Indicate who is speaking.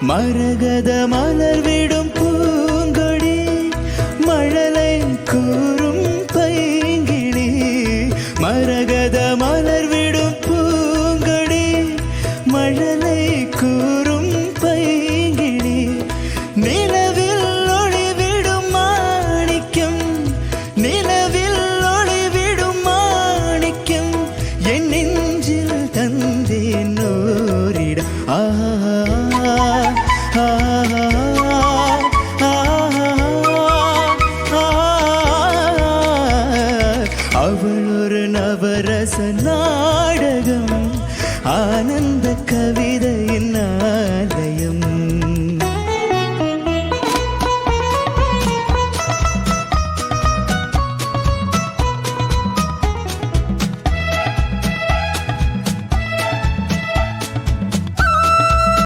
Speaker 1: மரகத மலர் விடும் பூங்கொடி மழலை கூறும் பைங்கிளி மரகத மலர் விடும் பூங்கொடி மழலை கூறும் பைங்கிளி நிலவில் ஒளிவிடும் மாணிக்கம் நிலவில் ஒளிவிடும் மாணிக்கம் என் நெஞ்சில் தந்தேன் ஓரிடம் ஆ